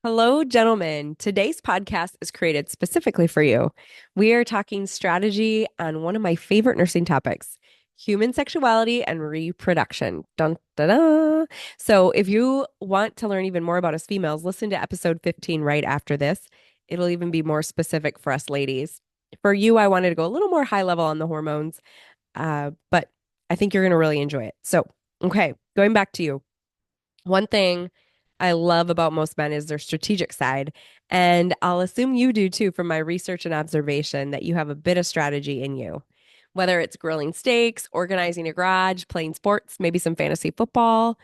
Hello, gentlemen. Today's podcast is created specifically for you. We are talking strategy on one of my favorite nursing topics, human sexuality and reproduction. Dun, dun, dun. So, if you want to learn even more about us females, listen to episode 15 right after this. It'll even be more specific for us ladies. For you, I wanted to go a little more high level on the hormones, but I think you're going to really enjoy it. So, okay, going back to you. One thing I love about most men is their strategic side. And I'll assume you do too, from my research and observation, that you have a bit of strategy in you. Whether it's grilling steaks, organizing a garage, playing sports, maybe some fantasy football,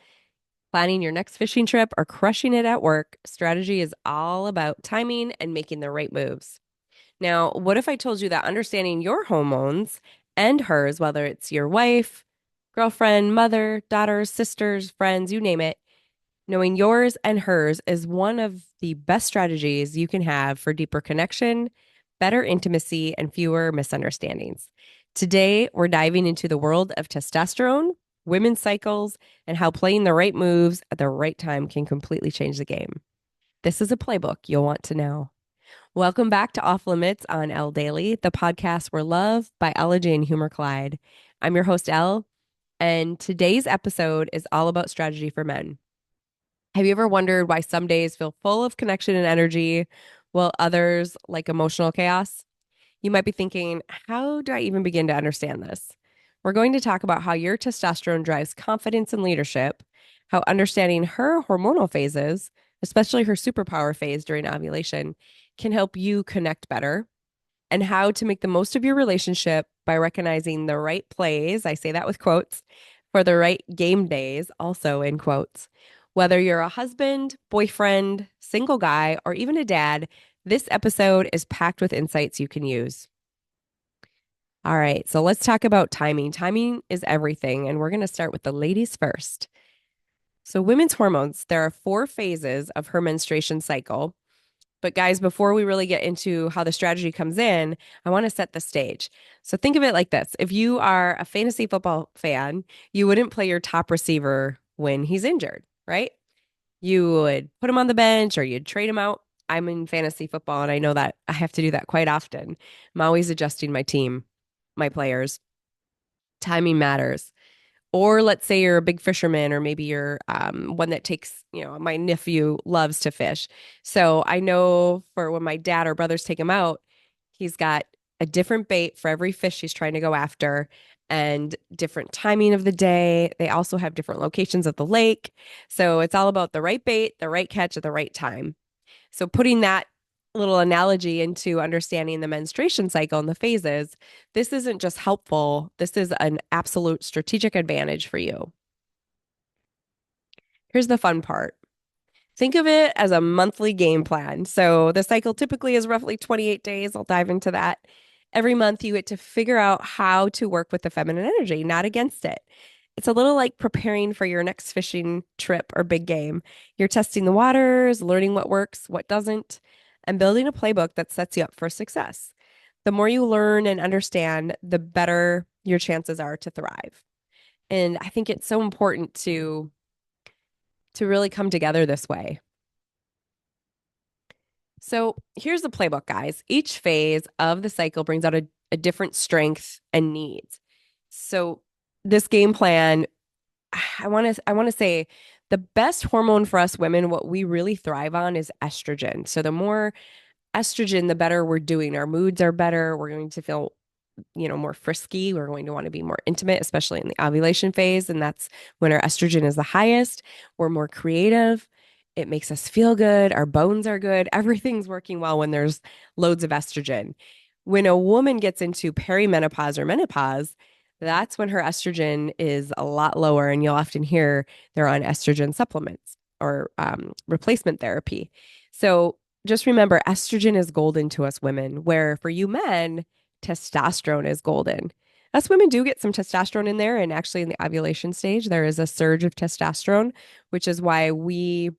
planning your next fishing trip, or crushing it at work, strategy is all about timing and making the right moves. Now, what if I told you that understanding your hormones and hers, whether it's your wife, girlfriend, mother, daughters, sisters, friends, you name it, knowing yours and hers is one of the best strategies you can have for deeper connection, better intimacy, and fewer misunderstandings. Today, we're diving into the world of testosterone, women's cycles, and how playing the right moves at the right time can completely change the game. This is a playbook you'll want to know. Welcome back to Off Limits on Elle Daily, the podcast where love, biology, and humor collide. I'm your host, Elle, and today's episode is all about strategy for men. Have you ever wondered why some days feel full of connection and energy while others like emotional chaos? You might be thinking, how do I even begin to understand this? We're going to talk about how your testosterone drives confidence and leadership, how understanding her hormonal phases, especially her superpower phase during ovulation, can help you connect better, and how to make the most of your relationship by recognizing the right plays, I say that with quotes, for the right game days, also in quotes. Whether you're a husband, boyfriend, single guy, or even a dad, this episode is packed with insights you can use. All right, so let's talk about timing. Timing is everything, and we're going to start with the ladies first. So, women's hormones, there are four phases of her menstruation cycle. But guys, before we really get into how the strategy comes in, I want to set the stage. So think of it like this. If you are a fantasy football fan, you wouldn't play your top receiver when he's injured, right? You would put him on the bench or you'd trade him out. I'm in fantasy football and I know that I have to do that quite often. I'm always adjusting my team, my players. Timing matters. Or let's say you're a big fisherman, or maybe you're one that takes, my nephew loves to fish. So I know for when my dad or brothers take him out, he's got a different bait for every fish he's trying to go after and different timing of the day. They also have different locations of the lake. So it's all about the right bait, the right catch at the right time. So putting that little analogy into understanding the menstruation cycle and the phases, this isn't just helpful. This is an absolute strategic advantage for you. Here's the fun part. Think of it as a monthly game plan. So the cycle typically is roughly 28 days. I'll dive into that. Every month, you get to figure out how to work with the feminine energy, not against it. It's a little like preparing for your next fishing trip or big game. You're testing the waters, learning what works, what doesn't, and building a playbook that sets you up for success. The more you learn and understand, the better your chances are to thrive. And I think it's so important to really come together this way. So here's the playbook, guys. Each phase of the cycle brings out a different strength and needs. So this game plan, I want to say the best hormone for us women, what we really thrive on is estrogen. So the more estrogen, the better we're doing. Our moods are better. We're going to feel, more frisky. We're going to want to be more intimate, especially in the ovulation phase. And that's when our estrogen is the highest. We're more creative. It makes us feel good. Our bones are good. Everything's working well when there's loads of estrogen. When a woman gets into perimenopause or menopause, that's when her estrogen is a lot lower. And you'll often hear they're on estrogen supplements or replacement therapy. So just remember, estrogen is golden to us women, where for you men, testosterone is golden. Us women do get some testosterone in there. And actually, in the ovulation stage, there is a surge of testosterone, which is why we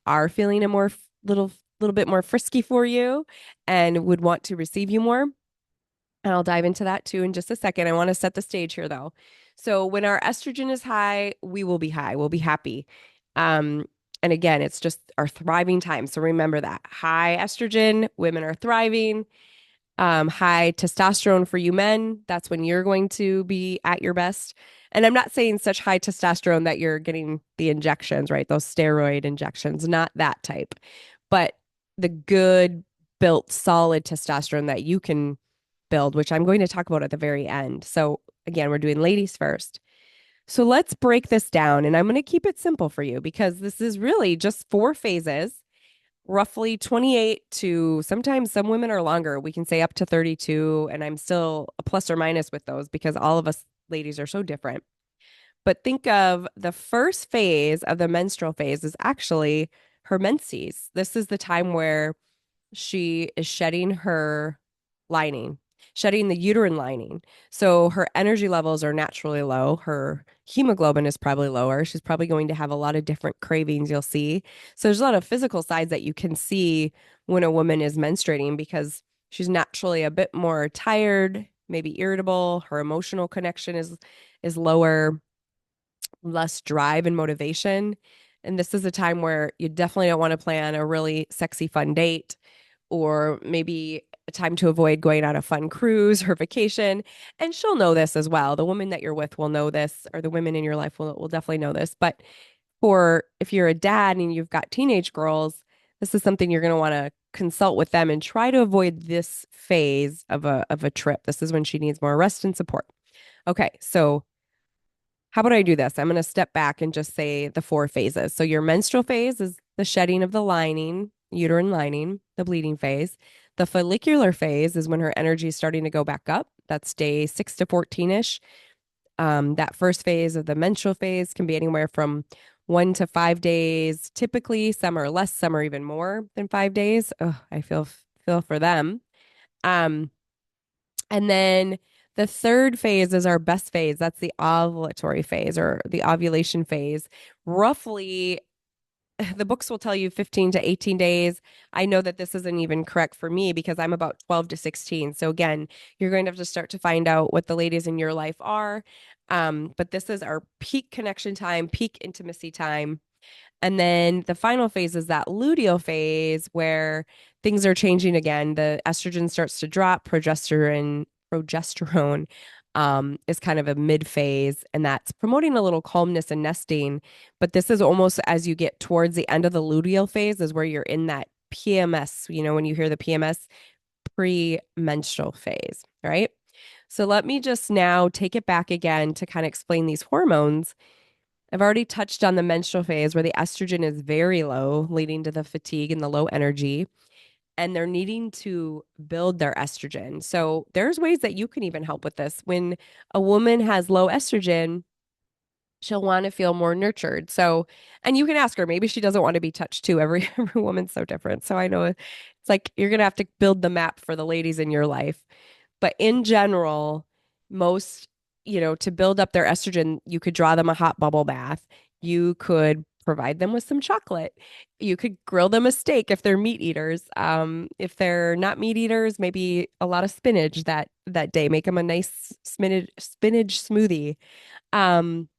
are feeling a more little bit more frisky for you and would want to receive you more. And I'll dive into that too in just a second. I want to set the stage here though. So when our estrogen is high, we will be high. We'll be happy. Um, And again, it's just our thriving time. So remember that high estrogen, women are thriving. High testosterone for you men, that's when you're going to be at your best. And I'm not saying such high testosterone that you're getting the injections, right? Those steroid injections, not that type, but the good built solid testosterone that you can build, which I'm going to talk about at the very end. So again, we're doing ladies first. So let's break this down, and I'm going to keep it simple for you because this is really just 4 phases, roughly 28 to sometimes some women are longer. We can say up to 32, and I'm still a plus or minus with those because all of us ladies are so different. But think of the first phase of the menstrual phase is actually her menses. This is the time where she is shedding her lining, shedding the uterine lining. So her energy levels are naturally low. Her hemoglobin is probably lower. She's probably going to have a lot of different cravings you'll see. So there's a lot of physical signs that you can see when a woman is menstruating because she's naturally a bit more tired, maybe irritable. Her emotional connection is lower, less drive and motivation. And this is a time where you definitely don't want to plan a really sexy, fun date or maybe a time to avoid going on a fun cruise or vacation. And she'll know this as well. The woman that you're with will know this, or the women in your life will definitely know this. But for if you're a dad and you've got teenage girls, this is something you're going to want to consult with them and try to avoid this phase of a trip. This is when she needs more rest and support. Okay, so how about I do this? I'm going to step back and just say the 4 phases. So your menstrual phase is the shedding of the lining, uterine lining, the bleeding phase. The follicular phase is when her energy is starting to go back up. That's day 6 to 14-ish. That first phase of the menstrual phase can be anywhere from 1 to 5 days. Typically, some are less, some are even more than 5 days. Oh, I feel for them. Um, and then the third phase is our best phase. That's the ovulatory phase or the ovulation phase. Roughly, the books will tell you 15 to 18 days. I know that this isn't even correct for me because I'm about 12 to 16. So again, you're going to have to start to find out what the ladies in your life are. But this is our peak connection time, peak intimacy time. And then the final phase is that luteal phase where things are changing again. The estrogen starts to drop, progesterone is kind of a mid phase, and that's promoting a little calmness and nesting. But this is almost as you get towards the end of the luteal phase, is where you're in that PMS. You know, when you hear the PMS, pre-menstrual phase, right? So let me just now take it back again to kind of explain these hormones. I've already touched on the menstrual phase where the estrogen is very low, leading to the fatigue and the low energy, and they're needing to build their estrogen. So there's ways that you can even help with this. When a woman has low estrogen, she'll want to feel more nurtured. So, and you can ask her, maybe she doesn't want to be touched too. Every woman's so different. So I know it's like you're going to have to build the map for the ladies in your life. But in general, most, to build up their estrogen, you could draw them a hot bubble bath. You could provide them with some chocolate. You could grill them a steak if they're meat eaters. If they're not meat eaters, maybe a lot of spinach that day. Make them a nice spinach smoothie. Um,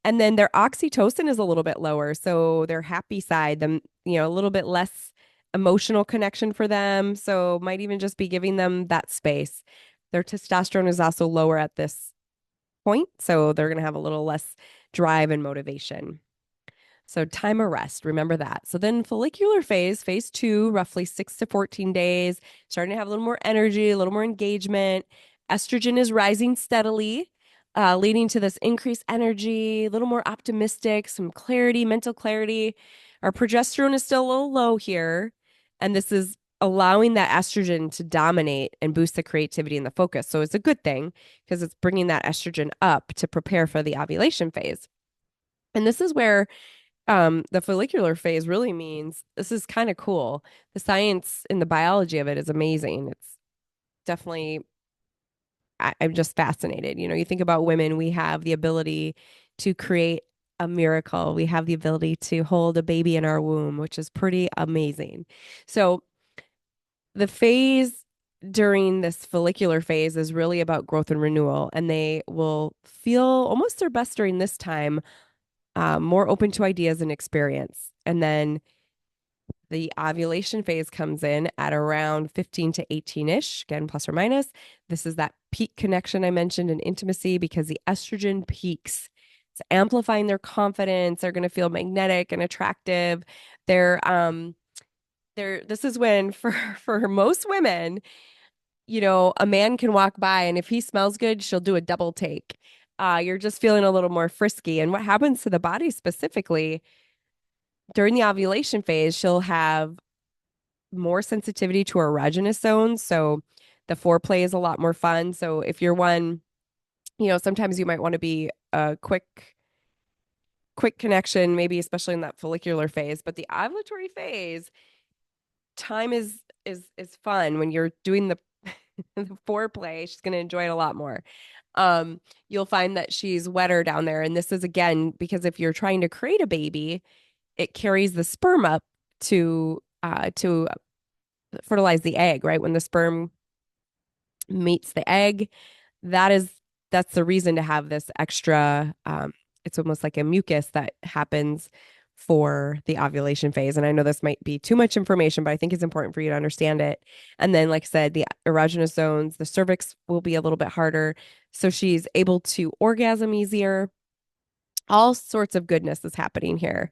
and then their oxytocin is a little bit lower, so their happy side, them, a little bit less emotional connection for them. So might even just be giving them that space. Their testosterone is also lower at this point, so they're going to have a little less drive and motivation. So time of rest, remember that. So then follicular phase 2, roughly 6 to 14 days, starting to have a little more energy, a little more engagement. Estrogen is rising steadily, leading to this increased energy, a little more optimistic, some clarity, mental clarity. Our progesterone is still a little low here, and this is allowing that estrogen to dominate and boost the creativity and the focus. So it's a good thing because it's bringing that estrogen up to prepare for the ovulation phase. And this is where the follicular phase really means this is kind of cool. The science and the biology of it is amazing. It's definitely, I'm just fascinated. You think about women, we have the ability to create a miracle. We have the ability to hold a baby in our womb, which is pretty amazing. So the phase during this follicular phase is really about growth and renewal, and they will feel almost their best during this time more open to ideas and experience. And then the ovulation phase comes in at around 15 to 18-ish, again, plus or minus. This is that peak connection I mentioned in intimacy because the estrogen peaks. It's amplifying their confidence. They're going to feel magnetic and attractive. This is when for most women, a man can walk by and if he smells good, she'll do a double take. You're just feeling a little more frisky. And what happens to the body specifically during the ovulation phase, she'll have more sensitivity to erogenous zones. So the foreplay is a lot more fun. So if you're one, sometimes you might want to be a quick connection, maybe especially in that follicular phase. But the ovulatory phase, time is fun when you're doing the the foreplay. She's going to enjoy it a lot more. You'll find that she's wetter down there. And this is again because if you're trying to create a baby, it carries the sperm up to fertilize the egg, right? When the sperm meets the egg, that is that's the reason to have this extra it's almost like a mucus that happens for the ovulation phase. And I know this might be too much information, but I think it's important for you to understand it. And then, like I said, the erogenous zones, the cervix will be a little bit harder. So she's able to orgasm easier. All sorts of goodness is happening here.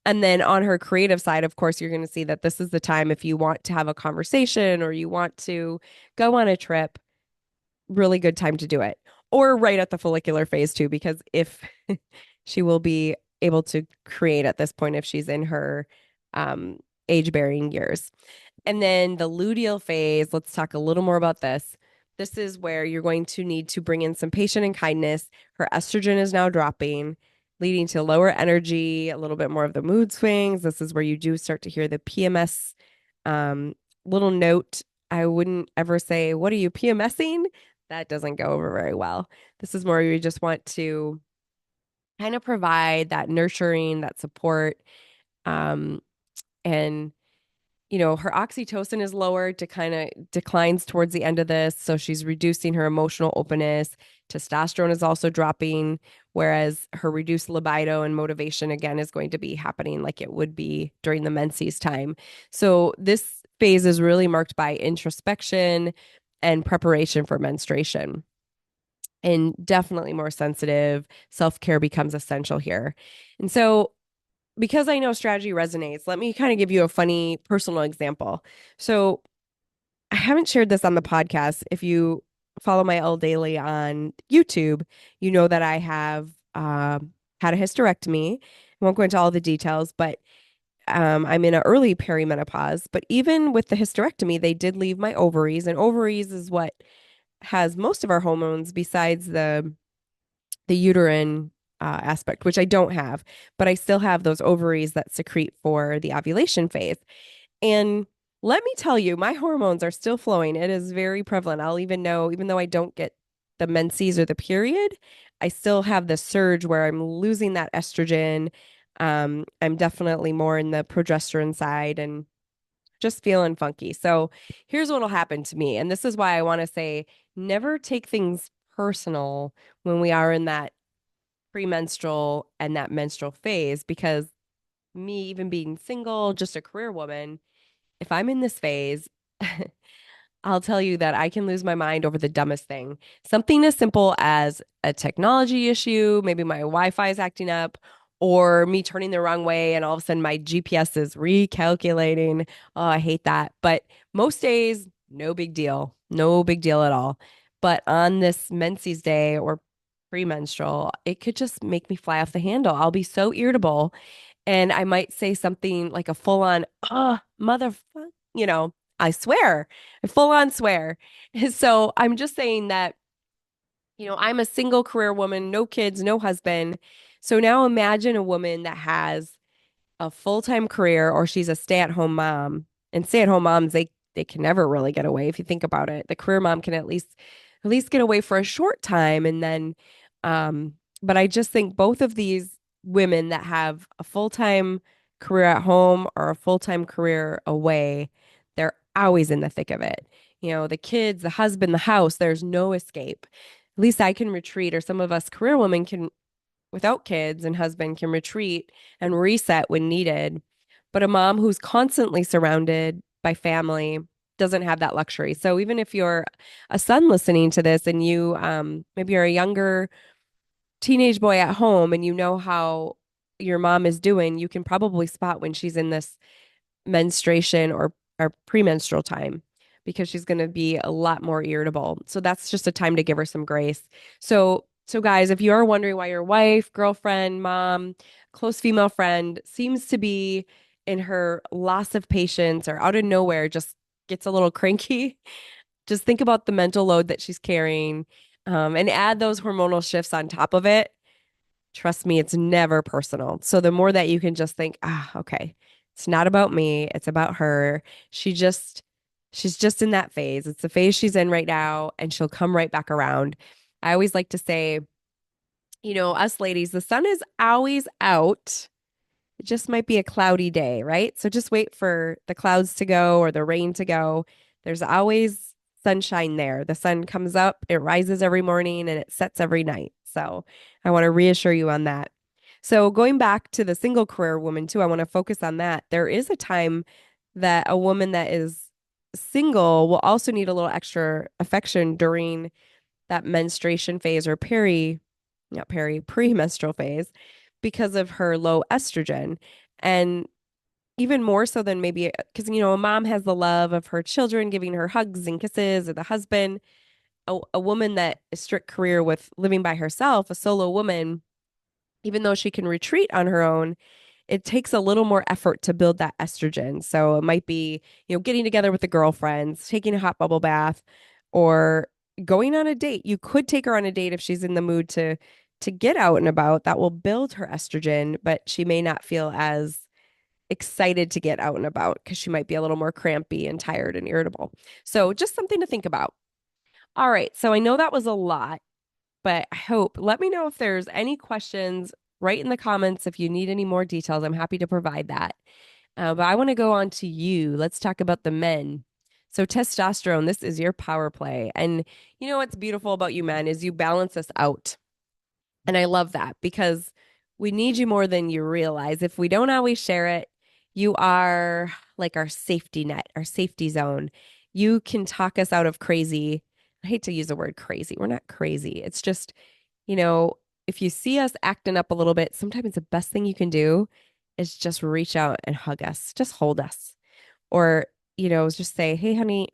And then on her creative side, of course, you're going to see that this is the time if you want to have a conversation or you want to go on a trip, really good time to do it. Or right at the follicular phase too, because if she will be able to create at this point if she's in her age bearing years. And then the luteal phase, let's talk a little more about this. This is where you're going to need to bring in some patience and kindness. Her estrogen is now dropping, leading to lower energy, a little bit more of the mood swings. This is where you do start to hear the PMS little note. I wouldn't ever say, "What are you PMSing?" That doesn't go over very well. This is more you just want to kind of provide that nurturing, that support. Um, and her oxytocin is lowered to kind of declines towards the end of this. So she's reducing her emotional openness. Testosterone is also dropping, whereas her reduced libido and motivation, again, is going to be happening like it would be during the menses time. So this phase is really marked by introspection and preparation for menstruation. And definitely more sensitive. Self care becomes essential here. And so because I know strategy resonates, let me kind of give you a funny personal example. So I haven't shared this on the podcast. If you follow my Elle Daily on YouTube, you know that I have had a hysterectomy. I won't go into all the details, but I'm in an early perimenopause. But even with the hysterectomy, they did leave my ovaries, and ovaries is what has most of our hormones besides the uterine aspect, which I don't have, but I still have those ovaries that secrete for the ovulation phase. And let me tell you, my hormones are still flowing. It is very prevalent. I'll even know, even though I don't get the menses or the period, I still have the surge where I'm losing that estrogen. I'm definitely more in the progesterone side and just feeling funky. So here's what'll happen to me. And this is why I want to say never take things personal when we are in that premenstrual and that menstrual phase, because me even being single, just a career woman, if I'm in this phase, I'll tell you that I can lose my mind over the dumbest thing. Something as simple as a technology issue, maybe my Wi-Fi is acting up, or me turning the wrong way and all of a sudden my GPS is recalculating. Oh, I hate that. But most days, no big deal. No big deal at all. But on this menses day or premenstrual, it could just make me fly off the handle. I'll be so irritable and I might say something like a full on, motherfucker, I swear, I full on swear. So I'm just saying that, I'm a single career woman, no kids, no husband. So now imagine a woman that has a full-time career or she's a stay-at-home mom. And stay-at-home moms, they can never really get away if you think about it. The career mom can at least get away for a short time and then but I just think both of these women that have a full-time career at home or a full-time career away, they're always in the thick of it. The kids, the husband, the house, there's no escape. At least I can retreat, or some of us career women can without kids and husband can retreat and reset when needed. But a mom who's constantly surrounded by family doesn't have that luxury. So even if you're a son listening to this and you maybe you're a younger teenage boy at home and you know how your mom is doing, you can probably spot when she's in this menstruation or premenstrual time because she's going to be a lot more irritable. So that's just a time to give her some grace. So guys, if you are wondering why your wife, girlfriend, mom, close female friend seems to be in her loss of patience or out of nowhere just gets a little cranky, just think about the mental load that she's carrying, and add those hormonal shifts on top of it. Trust me, it's never personal. So the more that you can just think, okay, it's not about me, it's about her. She's just in that phase. It's the phase she's in right now, and she'll come right back around. I always like to say, us ladies, the sun is always out. It just might be a cloudy day, right? So just wait for the clouds to go or the rain to go. There's always sunshine there. The sun comes up, it rises every morning, and it sets every night. So I want to reassure you on that. So going back to the single career woman too, I want to focus on that. There is a time that a woman that is single will also need a little extra affection during that menstruation phase or not premenstrual phase because of her low estrogen. And even more so than maybe because, a mom has the love of her children, giving her hugs and kisses, or the husband. A woman that is strict career with living by herself, a solo woman, even though she can retreat on her own, it takes a little more effort to build that estrogen. So it might be, getting together with the girlfriends, taking a hot bubble bath, or going on a date. You could take her on a date if she's in the mood to get out and about. That will build her estrogen, but she may not feel as excited to get out and about because she might be a little more crampy and tired and irritable. So just something to think about. All right. So I know that was a lot, but I hope let me know if there's any questions. Write in the comments if you need any more details. I'm happy to provide that. But I want to go on to you. Let's talk about the men. So testosterone, this is your power play. And what's beautiful about you men is you balance us out. And I love that because we need you more than you realize. If we don't always share it, you are like our safety net, our safety zone. You can talk us out of crazy. I hate to use the word crazy. We're not crazy. It's just, you know, if you see us acting up a little bit, sometimes the best thing you can do is just reach out and hug us, just hold us. Or, just say, hey, honey,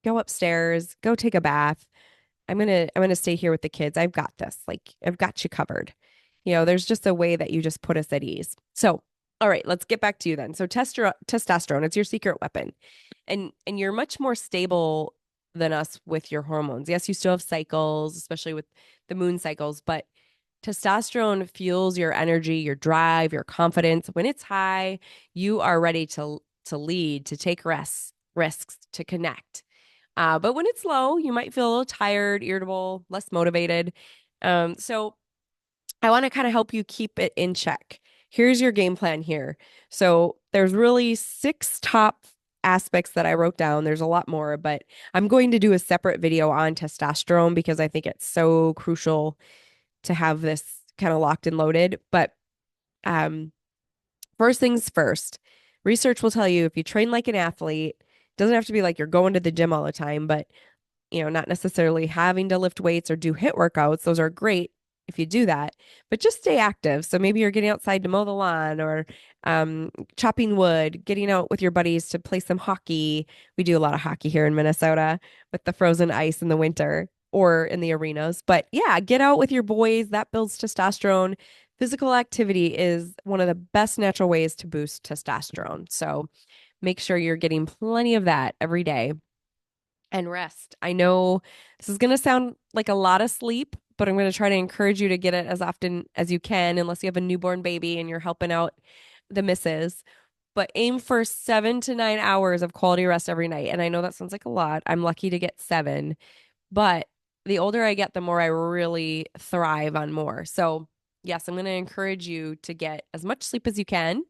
go upstairs, go take a bath. I'm gonna stay here with the kids. I've got this. Like I've got you covered. There's just a way that you just put us at ease. So, all right, let's get back to you then. So testosterone, it's your secret weapon. And you're much more stable than us with your hormones. Yes, you still have cycles, especially with the moon cycles, but testosterone fuels your energy, your drive, your confidence. When it's high, you are ready to lead, to take risks, to connect. But when it's low, you might feel a little tired, irritable, less motivated. So I want to kind of help you keep it in check. Here's your game plan here. So there's really 6 top aspects that I wrote down. There's a lot more, but I'm going to do a separate video on testosterone because I think it's so crucial to have this kind of locked and loaded. But um, first things first, research will tell you if you train like an athlete, it doesn't have to be like you're going to the gym all the time, but not necessarily having to lift weights or do HIIT workouts. Those are great if you do that, but just stay active. So maybe you're getting outside to mow the lawn or chopping wood, getting out with your buddies to play some hockey. We do a lot of hockey here in Minnesota with the frozen ice in the winter or in the arenas. But yeah, get out with your boys. That builds testosterone. Physical activity is one of the best natural ways to boost testosterone. So make sure you're getting plenty of that every day and rest. I know this is going to sound like a lot of sleep, but I'm going to try to encourage you to get it as often as you can, unless you have a newborn baby and you're helping out the missus. But aim for 7 to 9 hours of quality rest every night. And I know that sounds like a lot. I'm lucky to get 7, but the older I get, the more I really thrive on more. So, yes, I'm going to encourage you to get as much sleep as you can.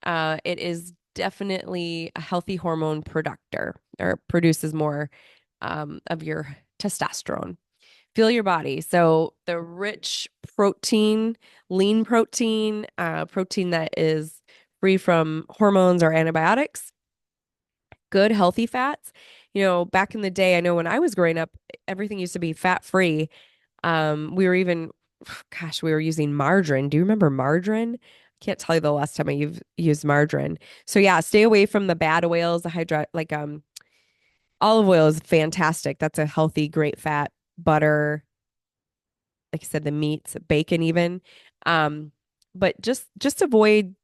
It is definitely a healthy hormone producer or produces more of your testosterone. Fuel your body. So the rich protein, lean protein, protein that is free from hormones or antibiotics, good healthy fats. Back in the day, I know when I was growing up, everything used to be fat free. We were even, gosh, we were using margarine. Do you remember margarine? Can't tell you the last time I've used margarine. So yeah, stay away from the bad oils, the olive oil is fantastic. That's a healthy, great fat. Butter, like I said, the meats, bacon even. Um, but just avoid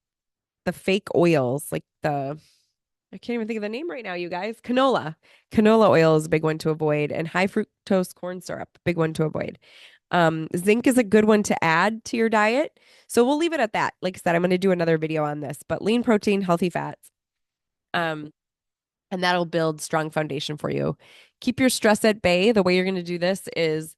the fake oils, like the I can't even think of the name right now, you guys. Canola. Canola oil is a big one to avoid, and high fructose corn syrup, big one to avoid. Zinc is a good one to add to your diet. So we'll leave it at that. Like I said, I'm going to do another video on this, but lean protein, healthy fats. Um, and that'll build strong foundation for you. Keep your stress at bay. The way you're going to do this is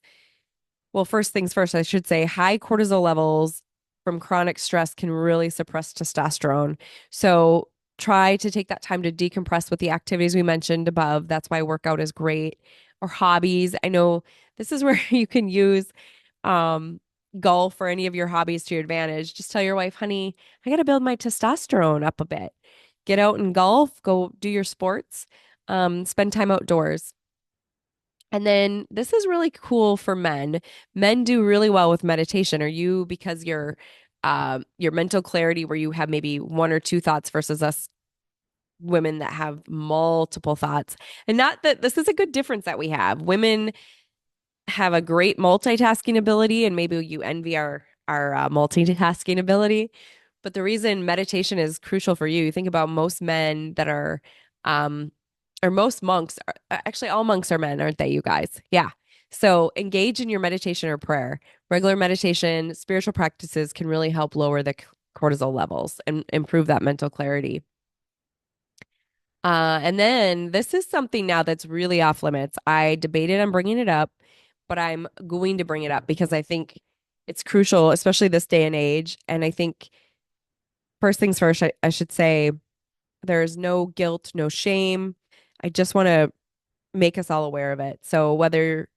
well, first things first, I should say high cortisol levels from chronic stress can really suppress testosterone. So try to take that time to decompress with the activities we mentioned above. That's why workout is great. Or hobbies. I know this is where you can use um, golf or any of your hobbies to your advantage. Just tell your wife, honey, I got to build my testosterone up a bit. Get out and golf, go do your sports, spend time outdoors. And then this is really cool for men. Men do really well with meditation. Are you because your mental clarity where you have maybe one or two thoughts versus us women that have multiple thoughts. And not that this is a good difference that we have. Women have a great multitasking ability, and maybe you envy our multitasking ability. But the reason meditation is crucial for you, you think about most men that are, or most monks, actually all monks are men, aren't they, you guys? Yeah. So engage in your meditation or prayer. Regular meditation, spiritual practices can really help lower the cortisol levels and improve that mental clarity. And then this is something now that's really off limits. I debated on bringing it up, but I'm going to bring it up because I think it's crucial, especially this day and age. And I think first things first, I should say there's no guilt, no shame. I just want to make us all aware of it. So whether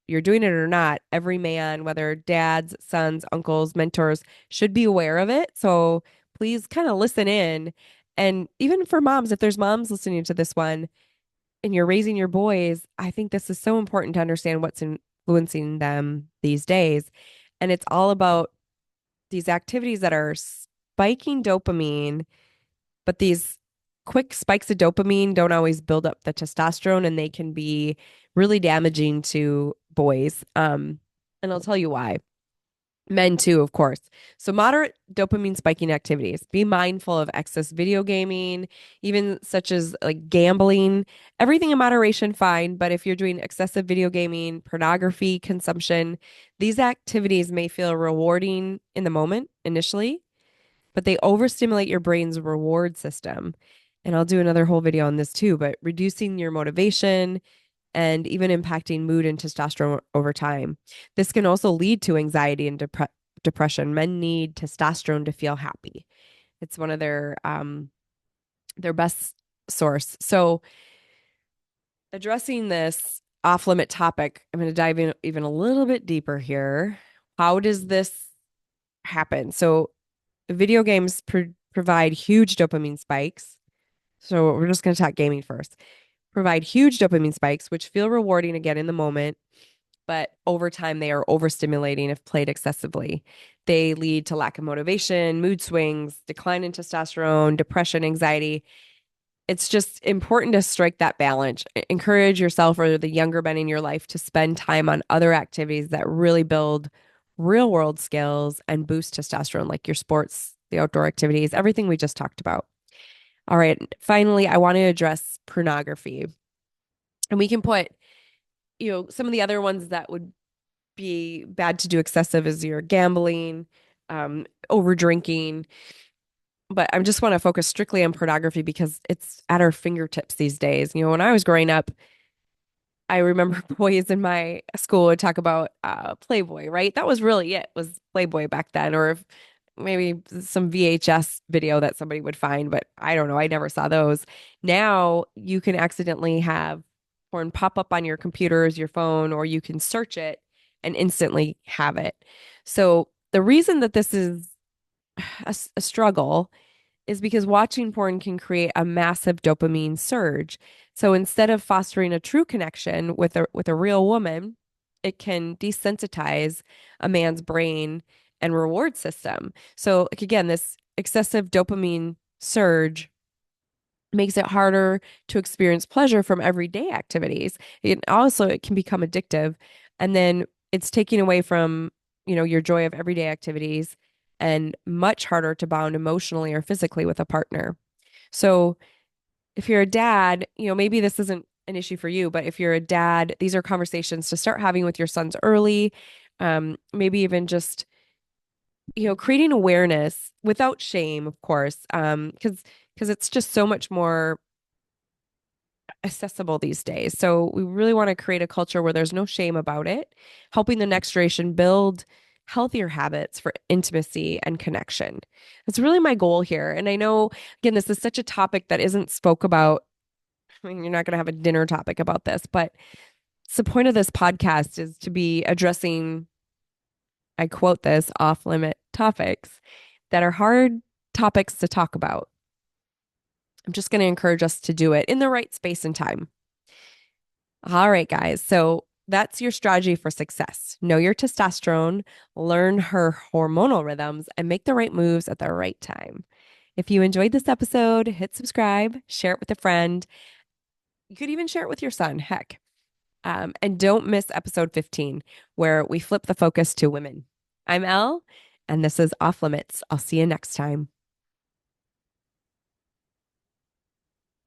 you're doing it or not, every man, whether dads, sons, uncles, mentors, should be aware of it. So please kind of listen in. And even for moms, if there's moms listening to this one, and you're raising your boys, I think this is so important to understand what's influencing them these days. And it's all about these activities that are spiking dopamine, but these quick spikes of dopamine don't always build up the testosterone and they can be really damaging to boys. And I'll tell you why. Men too, of course. So moderate dopamine spiking activities. Be mindful of excess video gaming, even such as like gambling. Everything in moderation, fine. But if you're doing excessive video gaming, pornography consumption, these activities may feel rewarding in the moment initially, but they overstimulate your brain's reward system. And I'll do another whole video on this too, but reducing your motivation, and even impacting mood and testosterone over time. This can also lead to anxiety and depression. Men need testosterone to feel happy. It's one of their best source. So addressing this off-limit topic, I'm going to dive in even a little bit deeper here. How does this happen? So video games provide huge dopamine spikes. So we're just going to talk gaming first. Provide huge dopamine spikes, which feel rewarding again in the moment, but over time they are overstimulating if played excessively. They lead to lack of motivation, mood swings, decline in testosterone, depression, anxiety. It's just important to strike that balance. Encourage yourself or the younger men in your life to spend time on other activities that really build real world skills and boost testosterone, like your sports, the outdoor activities, everything we just talked about. All right. Finally, I want to address pornography. And we can put, some of the other ones that would be bad to do excessive is your gambling, over drinking. But I just want to focus strictly on pornography because it's at our fingertips these days. When I was growing up, I remember boys in my school would talk about Playboy, right? That was really it, was Playboy back then, or if maybe some VHS video that somebody would find, but I don't know. I never saw those. Now you can accidentally have porn pop up on your computers, your phone, or you can search it and instantly have it. So the reason that this is a struggle is because watching porn can create a massive dopamine surge. So instead of fostering a true connection with a real woman, it can desensitize a man's brain and reward system. So like again, this excessive dopamine surge makes it harder to experience pleasure from everyday activities. It can become addictive, and then it's taking away from, your joy of everyday activities and much harder to bond emotionally or physically with a partner. So, if you're a dad, maybe this isn't an issue for you, but if you're a dad, these are conversations to start having with your sons early. Maybe even just, creating awareness without shame, of course, because it's just so much more accessible these days. So we really want to create a culture where there's no shame about it, helping the next generation build healthier habits for intimacy and connection. That's really my goal here. And I know, again, this is such a topic that isn't spoke about. I mean, you're not going to have a dinner topic about this, but it's the point of this podcast is to be addressing, I quote this, off limit topics that are hard topics to talk about. I'm just going to encourage us to do it in the right space and time. All right, guys. So that's your strategy for success. Know your testosterone, learn her hormonal rhythms, and make the right moves at the right time. If you enjoyed this episode, hit subscribe, share it with a friend. You could even share it with your son. Heck. And don't miss episode 15, where we flip the focus to women. I'm Elle, and this is Off Limits. I'll see you next time.